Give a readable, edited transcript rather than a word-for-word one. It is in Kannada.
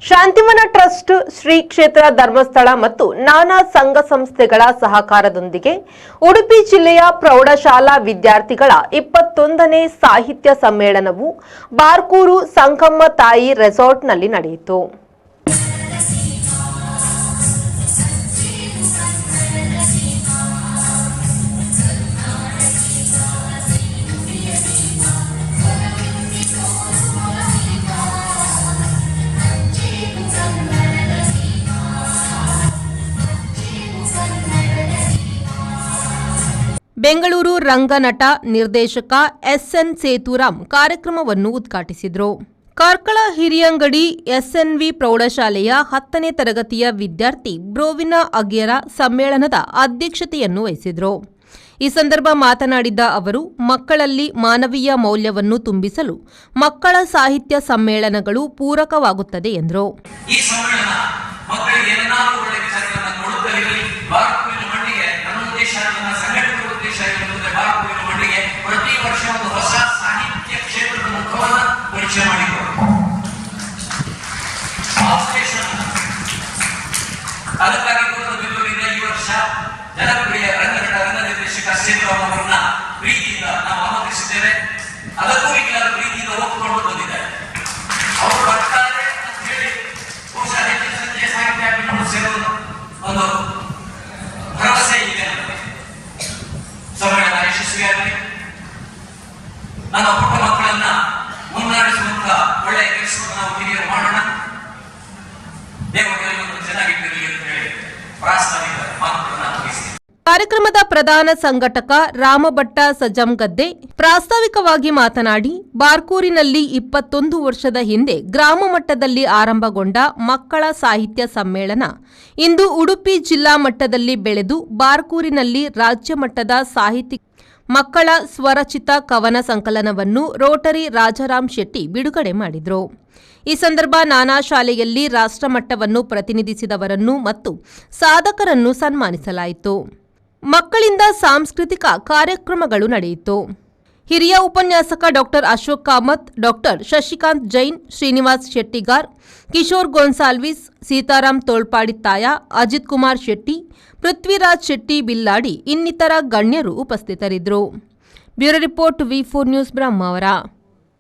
ಶಾಂತಿವನ ಟ್ರಸ್ಟ್, ಶ್ರೀ ಕ್ಷೇತ್ರ ಧರ್ಮಸ್ಥಳ ಮತ್ತು ನಾನಾ ಸಂಘ ಸಂಸ್ಥೆಗಳ ಸಹಕಾರದೊಂದಿಗೆ ಉಡುಪಿ ಜಿಲ್ಲೆಯ ಪ್ರೌಢಶಾಲಾ ವಿದ್ಯಾರ್ಥಿಗಳ 21ನೇ ಸಾಹಿತ್ಯ ಸಮ್ಮೇಳನವು ಬಾರ್ಕೂರು ಸಂಕಮ್ಮ ತಾಯಿ ರೆಸಾರ್ಟ್ನಲ್ಲಿ ನಡೆಯಿತು. ಬೆಂಗಳೂರು ರಂಗನಟ ನಿರ್ದೇಶಕ ಎಸ್ಎನ್ ಸೇತುರಾಮ್ ಕಾರ್ಯಕ್ರಮವನ್ನು ಉದ್ಘಾಟಿಸಿದರು. ಕಾರ್ಕಳ ಹಿರಿಯಂಗಡಿ ಎಸ್ಎನ್ವಿ ಪ್ರೌಢಶಾಲೆಯ 10ನೇ ತರಗತಿಯ ವಿದ್ಯಾರ್ಥಿ ಬ್ರೋವಿನ ಅಗ್ಯರ ಸಮ್ಮೇಳನದ ಅಧ್ಯಕ್ಷತೆಯನ್ನು ವಹಿಸಿದರು. ಈ ಸಂದರ್ಭ ಮಾತನಾಡಿದ ಅವರು, ಮಕ್ಕಳಲ್ಲಿ ಮಾನವೀಯ ಮೌಲ್ಯವನ್ನು ತುಂಬಿಸಲು ಮಕ್ಕಳ ಸಾಹಿತ್ಯ ಸಮ್ಮೇಳನಗಳು ಪೂರಕವಾಗುತ್ತದೆ ಎಂದರು. ಪ್ರತಿ ವರ್ಷ ಒಂದು ಹೊಸ ಸಾಹಿತ್ಯ ಕ್ಷೇತ್ರದ ಮುಖವನ್ನು ಪರಿಚಯ ಮಾಡಿಕೊಡು. ಅದಕ್ಕಾಗಿ ಬೆಂಗಳೂರಿನ ಈ ವರ್ಷ ಜನಪ್ರಿಯ ರಂಗನಟ ನಿರ್ದೇಶಕ ಸೇತುರಾಮ್ ಅವರನ್ನ ಪ್ರೀತಿಯಿಂದ ನಾವು ಆಮಂತ್ರಿಸಿದ್ದೇವೆ. ಅದಕ್ಕೂ ಈಗಲಾದ ಪ್ರೀತಿಯಿಂದ ಒಪ್ಪಿಕೊಂಡು ಬಂದಿದ್ದಾರೆ. ಅವರು ಬರ್ತಾರೆ ಅಂತ ಹೇಳಿ ಬಹುಶಃ ಹೆಚ್ಚಿನ ಸಂಖ್ಯೆಯ ಸಾಹಿತ್ಯ ಸೇರೋದು ಒಂದು ಭರವಸೆ ಇದೆ. ಸಮ್ಮೇಳನ ಯಶಸ್ವಿಯಾಗಲಿ, ನಮ್ಮ ಪುಟ್ಟ ಮಕ್ಕಳನ್ನ ಮುನ್ನಡೆಸುವಂತ ಒಳ್ಳೆಯ ಕೆಲಸವನ್ನು ನಾವು ಹಿರಿಯರು ಮಾಡೋಣ. ದೇವರೆಲ್ಲರೂ ಚೆನ್ನಾಗಿರಲಿ ಅಂತ ಹೇಳಿ ಪ್ರಾಸ್ತಾವಿಕ ಮಾತುಗಳನ್ನು ಮುಗಿಸಿ ಕಾರ್ಯಕ್ರಮದ ಪ್ರಧಾನ ಸಂಘಟಕ ರಾಮಭಟ್ಟ ಸಜ್ಜಂಗದ್ದೆ ಪ್ರಾಸ್ತಾವಿಕವಾಗಿ ಮಾತನಾಡಿ, ಬಾರ್ಕೂರಿನಲ್ಲಿ 21 ವರ್ಷದ ಹಿಂದೆ ಗ್ರಾಮ ಮಟ್ಟದಲ್ಲಿ ಆರಂಭಗೊಂಡ ಮಕ್ಕಳ ಸಾಹಿತ್ಯ ಸಮ್ಮೇಳನ ಇಂದು ಉಡುಪಿ ಜಿಲ್ಲಾ ಮಟ್ಟದಲ್ಲಿ ಬೆಳೆದು ಬಾರ್ಕೂರಿನಲ್ಲಿ ರಾಜ್ಯ ಮಟ್ಟದ ಸಾಹಿತ್ಯ ಮಕ್ಕಳ ಸ್ವರಚಿತ ಕವನ ಸಂಕಲನವನ್ನು ರೋಟರಿ ರಾಜಾರಾಮ್ ಶೆಟ್ಟಿ ಬಿಡುಗಡೆ ಮಾಡಿದರು. ಈ ಸಂದರ್ಭ ನಾನಾ ಶಾಲೆಯಲ್ಲಿ ರಾಷ್ಟ್ರಮಟ್ಟವನ್ನು ಪ್ರತಿನಿಧಿಸಿದವರನ್ನು ಮತ್ತು ಸಾಧಕರನ್ನು ಸನ್ಮಾನಿಸಲಾಯಿತು. ಮಕ್ಕಳಿಂದ ಸಾಂಸ್ಕೃತಿಕ ಕಾರ್ಯಕ್ರಮಗಳು ನಡೆಯಿತು. ಹಿರಿಯ ಉಪನ್ಯಾಸಕ ಡಾಕ್ಟರ್ ಅಶೋಕ್ ಕಾಮತ್, ಡಾಕ್ಟರ್ ಶಶಿಕಾಂತ್ ಜೈನ್, ಶ್ರೀನಿವಾಸ್ ಶೆಟ್ಟಿಗಾರ್, ಕಿಶೋರ್ ಗೋನ್ಸಾಲ್ವಿಸ್, ಸೀತಾರಾಮ್ ತೋಳ್ಪಾಡಿತ್ತಾಯ, ಅಜಿತ್ ಕುಮಾರ್ ಶೆಟ್ಟಿ, ಪೃಥ್ವಿರಾಜ್ ಶೆಟ್ಟಿ ಬಿಲ್ಲಾಡಿ ಇನ್ನಿತರ ಗಣ್ಯರು ಉಪಸ್ಥಿತರಿದ್ದರು. ಬ್ಯೂರೋ ರಿಪೋರ್ಟ್, ವಿ4 ನ್ಯೂಸ್, ಬ್ರಹ್ಮಾವರ.